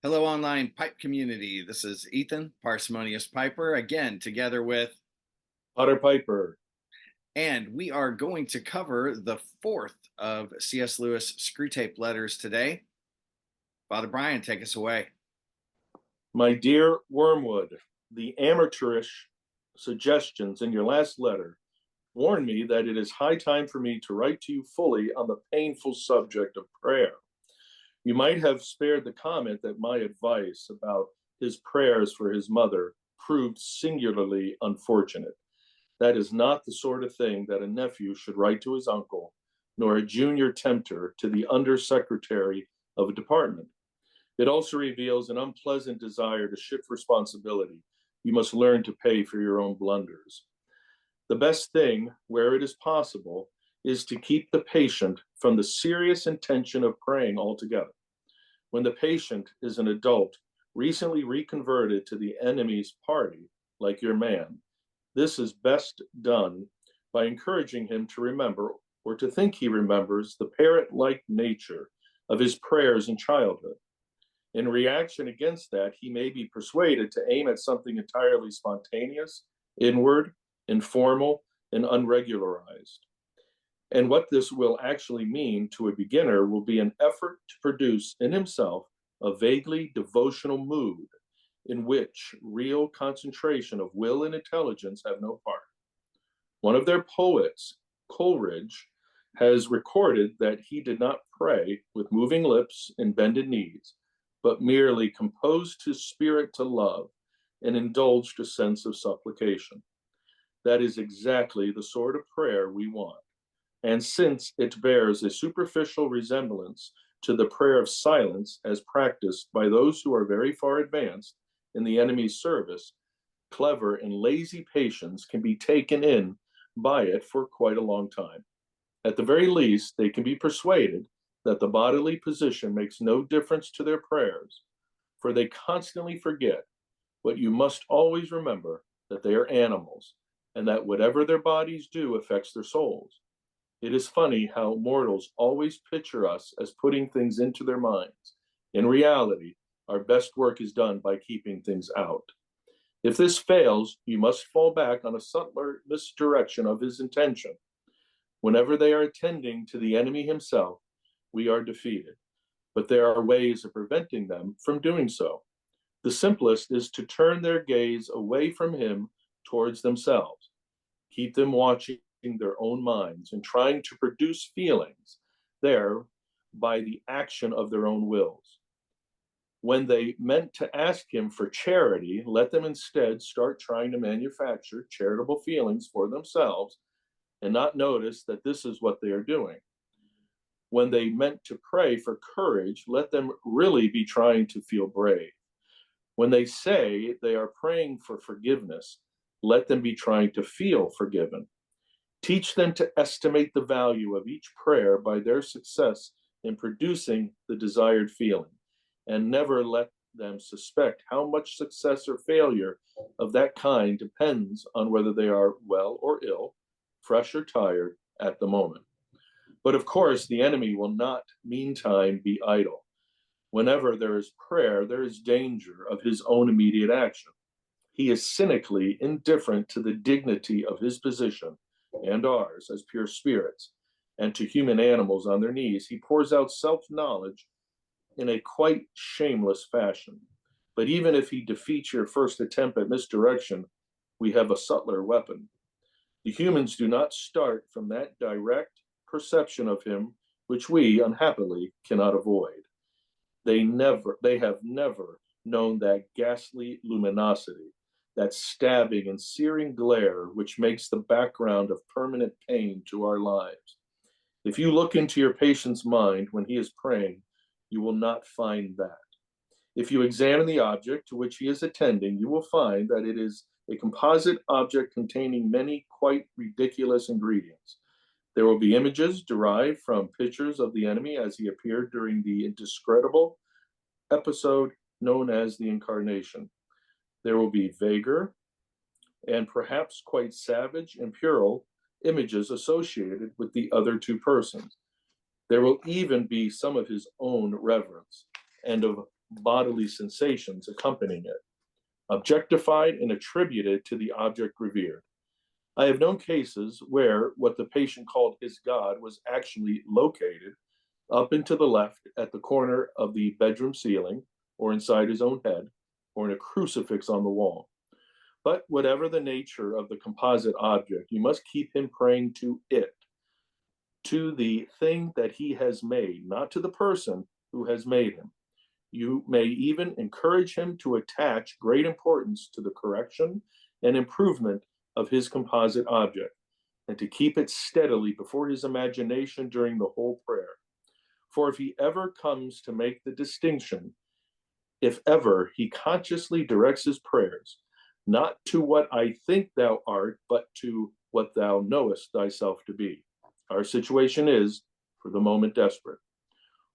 Hello, online pipe community. This is Ethan, Parsimonious Piper, again, together with, Otter Piper. and we are going to cover the fourth of C.S. Lewis Screwtape letters today. Father Brian, take us away. My dear Wormwood, the amateurish suggestions in your last letter warn me that it is high time for me to write to you fully on the painful subject of prayer. You might have spared the comment that my advice about his prayers for his mother proved singularly unfortunate. That is not the sort of thing that a nephew should write to his uncle, nor a junior tempter to the undersecretary of a department. It also reveals an unpleasant desire to shift responsibility. You must learn to pay for your own blunders. The best thing, where it is possible, is to keep the patient from the serious intention of praying altogether. When the patient is an adult, recently reconverted to the enemy's party, like your man, this is best done by encouraging him to remember, or to think he remembers, the parrot-like nature of his prayers in childhood. In reaction against that, he may be persuaded to aim at something entirely spontaneous, inward, informal, and unregularized. And what this will actually mean to a beginner will be an effort to produce in himself a vaguely devotional mood in which real concentration of will and intelligence have no part. One of their poets, Coleridge, has recorded that he did not pray with moving lips and bended knees, but merely composed his spirit to love and indulged a sense of supplication. That is exactly the sort of prayer we want. And since it bears a superficial resemblance to the prayer of silence as practiced by those who are very far advanced in the enemy's service, clever and lazy patients can be taken in by it for quite a long time. At the very least, they can be persuaded that the bodily position makes no difference to their prayers, for they constantly forget what you must always remember, that they are animals, and that whatever their bodies do affects their souls. It is funny how mortals always picture us as putting things into their minds. In reality, our best work is done by keeping things out. If this fails, you must fall back on a subtler misdirection of his intention. Whenever they are attending to the enemy himself, we are defeated. But there are ways of preventing them from doing so. The simplest is to turn their gaze away from him towards themselves. Keep them watching their own minds and trying to produce feelings there by the action of their own wills. When they meant to ask him for charity, let them instead start trying to manufacture charitable feelings for themselves and not notice that this is what they are doing. When they meant to pray for courage, let them really be trying to feel brave. When they say they are praying for forgiveness, let them be trying to feel forgiven. Teach them to estimate the value of each prayer by their success in producing the desired feeling, and never let them suspect how much success or failure of that kind depends on whether they are well or ill, fresh or tired at the moment. But of course, the enemy will not meantime be idle. Whenever there is prayer, there is danger of his own immediate action. He is cynically indifferent to the dignity of his position and ours as pure spirits, and to human animals on their knees, he pours out self-knowledge in a quite shameless fashion. But even if he defeats your first attempt at misdirection, we have a subtler weapon. The humans do not start from that direct perception of him, which we, unhappily, cannot avoid. They have never known that ghastly luminosity, that stabbing and searing glare which makes the background of permanent pain to our lives. If you look into your patient's mind when he is praying, you will not find that. If you examine the object to which he is attending, you will find that it is a composite object containing many quite ridiculous ingredients. There will be images derived from pictures of the enemy as he appeared during the indescribable episode known as the Incarnation. There will be vaguer and perhaps quite savage and puerile images associated with the other two persons. There will even be some of his own reverence and of bodily sensations accompanying it, objectified and attributed to the object revered. I have known cases where what the patient called his God was actually located up and to the left at the corner of the bedroom ceiling, or inside his own head, or in a crucifix on the wall. But whatever the nature of the composite object, you must keep him praying to it, to the thing that he has made, not to the person who has made him. You may even encourage him to attach great importance to the correction and improvement of his composite object, and to keep it steadily before his imagination during the whole prayer. For if he ever comes to make the distinction, if ever he consciously directs his prayers, not to what I think thou art, but to what thou knowest thyself to be. Our situation is, for the moment, desperate.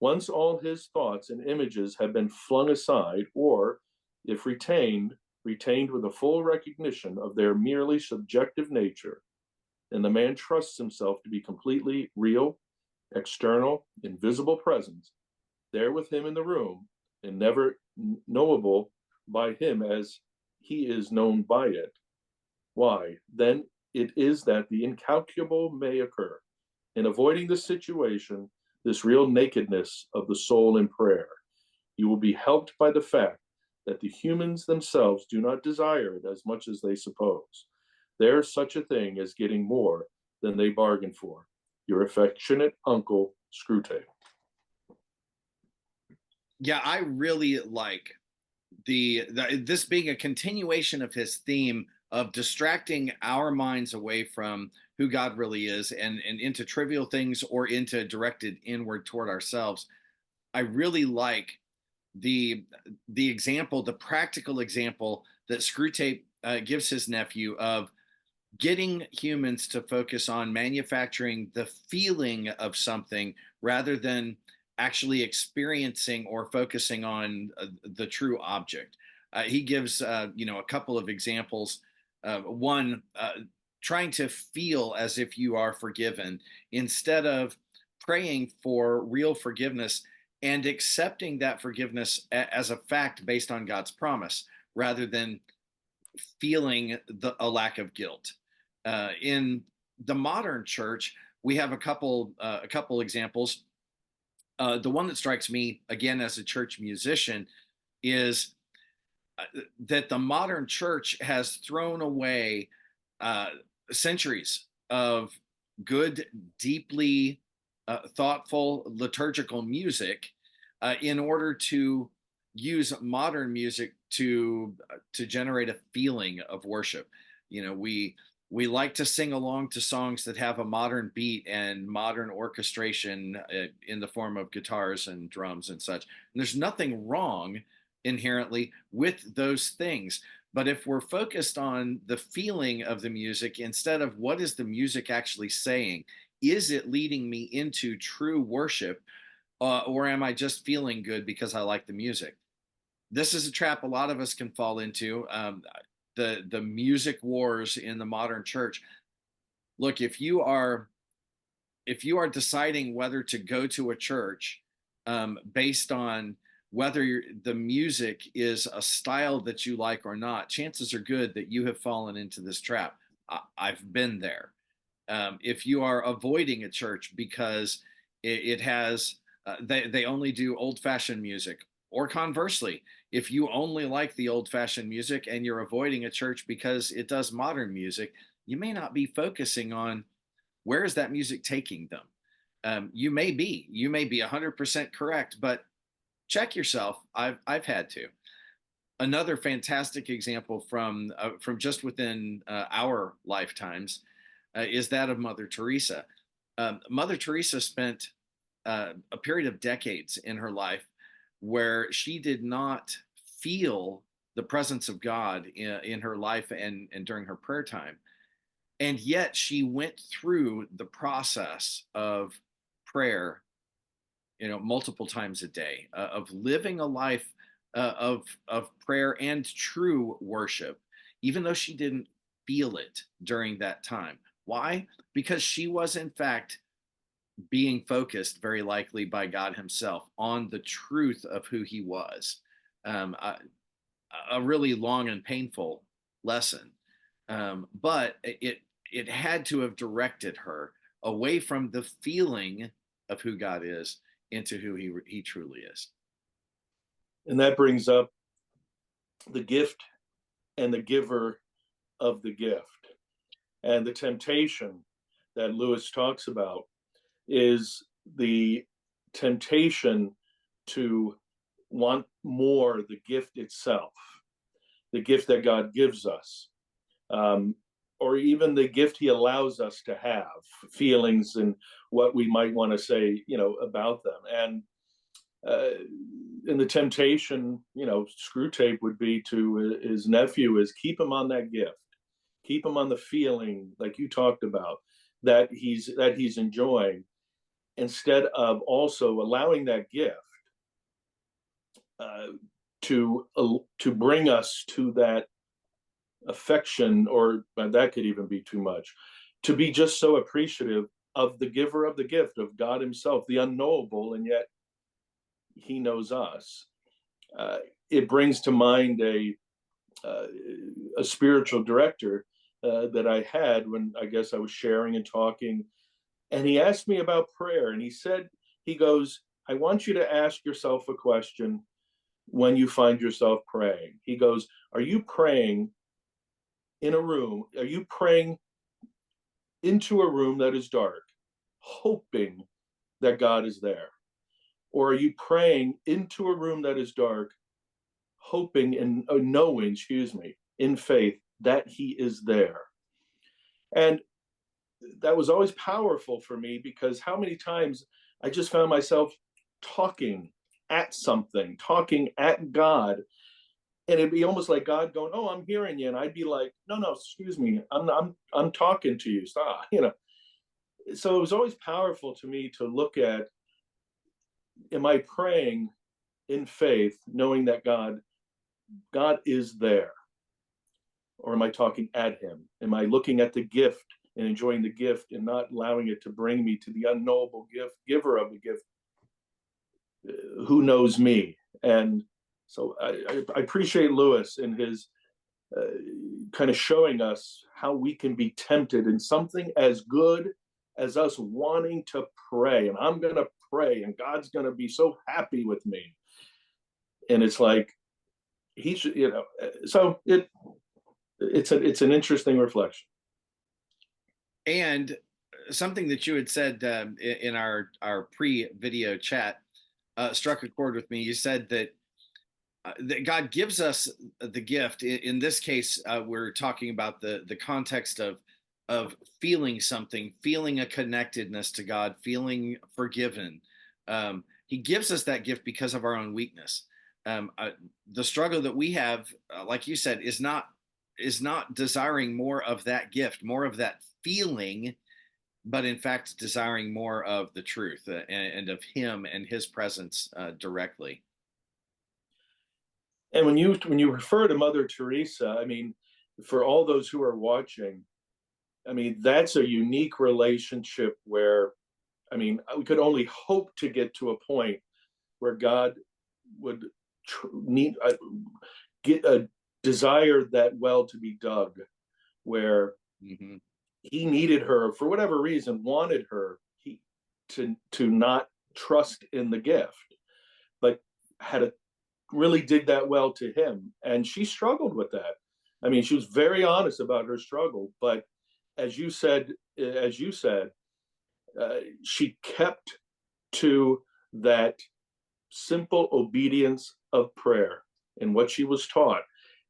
Once all his thoughts and images have been flung aside, or, if retained with a full recognition of their merely subjective nature, and the man trusts himself to be completely real, external, invisible presence, there with him in the room, and never knowable by him as he is known by it, why, then it is that the incalculable may occur. In avoiding this situation, this real nakedness of the soul in prayer, you will be helped by the fact that the humans themselves do not desire it as much as they suppose. There's such a thing as getting more than they bargain for. Your affectionate uncle, Screwtape. Yeah, I really like this being a continuation of his theme of distracting our minds away from who God really is, and into trivial things, or into directed inward toward ourselves. I really like the example, the practical example that Screwtape gives his nephew of getting humans to focus on manufacturing the feeling of something rather than actually experiencing or focusing on the true object. He gives a couple of examples. One, trying to feel as if you are forgiven instead of praying for real forgiveness and accepting that forgiveness as a fact based on God's promise, rather than feeling a lack of guilt. In the modern church, we have a couple examples. The one that strikes me again as a church musician is that the modern church has thrown away uh, centuries of good, deeply thoughtful liturgical music in order to use modern music to generate a feeling of worship. We like to sing along to songs that have a modern beat and modern orchestration in the form of guitars and drums and such. And there's nothing wrong inherently with those things. But if we're focused on the feeling of the music instead of what is the music actually saying, is it leading me into true worship, or am I just feeling good because I like the music? This is a trap a lot of us can fall into. The music wars in the modern church. Look, if you are deciding whether to go to a church based on whether the music is a style that you like or not, chances are good that you have fallen into this trap. I've been there. If you are avoiding a church because it has they only do old fashioned music, or conversely, if you only like the old fashioned music and you're avoiding a church because it does modern music, you may not be focusing on where is that music taking them. You may be 100% correct, but check yourself. I've had to. Another fantastic example from just within our lifetimes is that of Mother Teresa. Mother Teresa spent a period of decades in her life where she did not feel the presence of God in her life and during her prayer time. And yet she went through the process of prayer, multiple times a day, of living a life of prayer and true worship, even though she didn't feel it during that time. Why? Because she was, in fact, being focused, very likely by God Himself, on the truth of who He was. A really long and painful lesson, but it had to have directed her away from the feeling of who God is into who He truly is. And that brings up the gift and the giver of the gift. And the temptation that Lewis talks about is the temptation to want more, the gift itself, the gift that God gives us, or even the gift He allows us to have, feelings and what we might want to say, about them. And in the temptation, Screwtape would be to his nephew is keep him on that gift, keep him on the feeling, like you talked about, that he's enjoying, instead of also allowing that gift uh, to bring us to that affection, or that could even be too much, to be just so appreciative of the giver of the gift, of God Himself, the unknowable, and yet He knows us. Uh, it brings to mind uh, a spiritual director that I had when I guess I was sharing and talking, and he asked me about prayer, and he goes, I want you to ask yourself a question when you find yourself praying. He goes, are you praying in a room? Are you praying into a room that is dark, hoping that God is there? Or are you praying into a room that is dark, hoping and knowing, in faith that He is there? And that was always powerful for me, because how many times I just found myself talking at something, talking at God, and it'd be almost like God going, "Oh, I'm hearing you," and I'd be like, "No, no, excuse me, I'm talking to you. Stop." So it was always powerful to me to look at: am I praying in faith, knowing that God is there, or am I talking at Him? Am I looking at the gift and enjoying the gift, and not allowing it to bring me to the unknowable giver of the gift, who knows me? And so I appreciate Lewis in his kind of showing us how we can be tempted in something as good as us wanting to pray. And I'm going to pray, and God's going to be so happy with me. And it's like, he should, so it's an interesting reflection. And something that you had said in our pre-video chat struck a chord with me. You said that God gives us the gift. In this case, we're talking about the context of feeling something, feeling a connectedness to God, feeling forgiven. He gives us that gift because of our own weakness. The struggle that we have, like you said, is not desiring more of that gift, more of that feeling, but in fact desiring more of the truth and of Him and His presence directly. And when you refer to Mother Teresa, I mean, for all those who are watching, I mean, that's a unique relationship where, I mean, we could only hope to get to a point where God would need get a desire that well to be dug, where Mm-hmm. He needed her for whatever reason, wanted her to not trust in the gift, but had to really dig that well to Him, and she struggled with that. I mean, she was very honest about her struggle, but as you said, she kept to that simple obedience of prayer and what she was taught.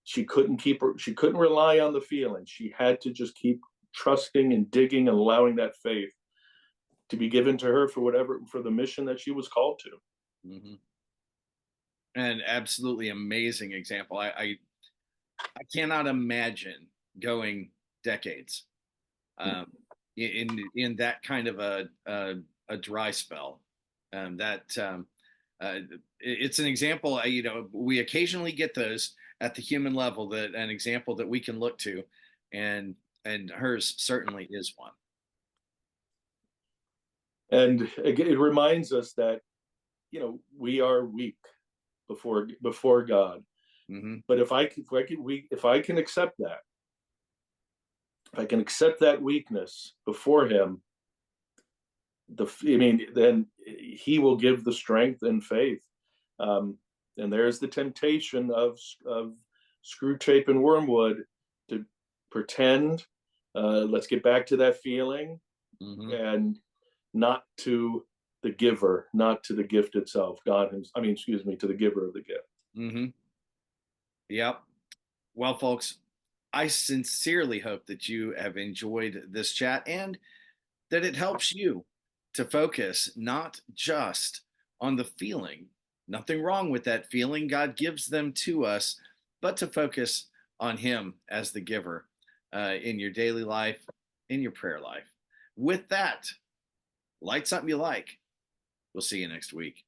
She couldn't rely on the feeling. She had to just keep trusting and digging and allowing that faith to be given to her for the mission that she was called to. Mm-hmm. An absolutely amazing example. I cannot imagine going decades in that kind of a dry spell. That it's an example. We occasionally get those at the human level, that an example that we can look to, and hers certainly is one. And it reminds us that, we are weak before God. Hmm. But if I can accept that, if I can accept that weakness before Him, then He will give the strength and faith. Um, and there's the temptation of Screwtape and Wormwood to pretend. Let's get back to that feeling, Hmm. and not to the giver, not to the gift itself. Excuse me, to the giver of the gift. Hmm. Yep. Well, folks, I sincerely hope that you have enjoyed this chat and that it helps you to focus not just on the feeling, nothing wrong with that feeling. God gives them to us, but to focus on Him as the giver in your daily life, in your prayer life. With that, light something you like. We'll see you next week.